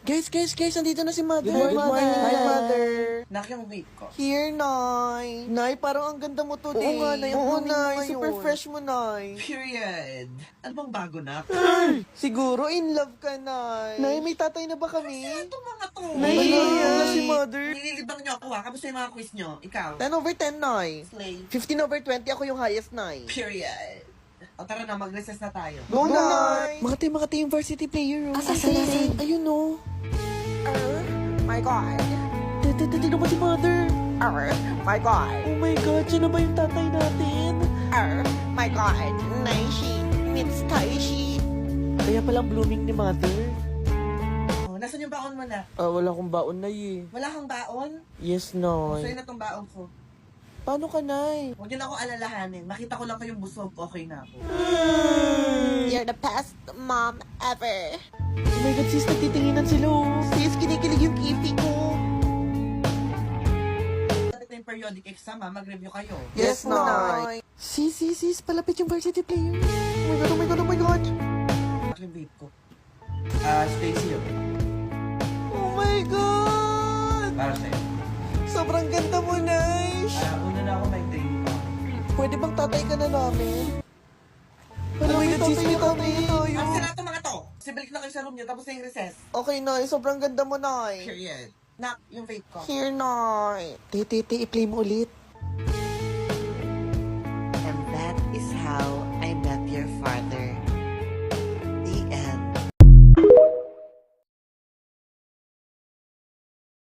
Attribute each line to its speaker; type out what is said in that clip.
Speaker 1: Guys, nandito na si Mother.
Speaker 2: Good morning.
Speaker 1: Hi, Mother.
Speaker 2: Nak yung vape ko.
Speaker 1: Here, Nay. Nay, parang ang ganda mo today.
Speaker 3: Oo nga, Nay. Ang blooming mo
Speaker 1: Nay.
Speaker 3: ngayon.
Speaker 1: Super fresh mo, Nay.
Speaker 2: Period. Ano bang bago, Nak?
Speaker 1: Siguro in love ka, Nay. Nay, may tatay na ba kami?
Speaker 2: Itong mga to.
Speaker 1: Nay, na si Mother.
Speaker 2: Nililibang niyo ako ha. Kamusta yung mga quiz niyo? Ikaw?
Speaker 1: 10 over 10, Nay.
Speaker 2: Slay.
Speaker 1: 15/20, ako yung highest, Nay.
Speaker 2: Period. O tara na, mag-recess na tayo.
Speaker 1: Go, Nay. Mga team varsity player.
Speaker 3: Asan?
Speaker 1: Ayun, no.
Speaker 3: My God.
Speaker 1: Tignan mo si Mother.
Speaker 3: My God.
Speaker 1: Oh my God, siya na ba yung tatay natin?
Speaker 3: My God. Naishi. Mitsukai-shi.
Speaker 1: Kaya palang blooming ni Mother.
Speaker 2: Oh, nasan yung baon mo na?
Speaker 1: Wala akong baon, Nay.
Speaker 2: Wala kang baon?
Speaker 1: Yes,
Speaker 2: Sa'yo
Speaker 1: Nay.
Speaker 2: na tong baon ko.
Speaker 1: Paano ka, Nay?
Speaker 2: Huwag niyo na ako alalahanin. Makita ko lang kayong busog, okay na ako.
Speaker 3: You're the best mom ever.
Speaker 1: Oh my God, sis, nagtitinginan sila. Sis, kinikilig yung kipi ko.
Speaker 2: Ito yung periodic exam ha, mag-review kayo.
Speaker 1: Yes, Nay. Sis, palapit yung varsity player. Oh my God.
Speaker 2: Ako yung vape ko. Stacy yun.
Speaker 1: Oh my God!
Speaker 2: Para sa'yo.
Speaker 1: Sobrang ganda mo, Nay.
Speaker 2: Una na ako may drink pa.
Speaker 1: Pwede bang tatay ka na namin? Oh my God, sis, may tatay na tayo.
Speaker 2: Ang sila ito mga to. Sibalik na kayo sa room niyo, tapos na yung recess.
Speaker 1: Okay, Nay. Sobrang ganda mo, Nay.
Speaker 2: Period. Nak, yung vape ko.
Speaker 1: Here, Nay. Titi, i-play mo ulit.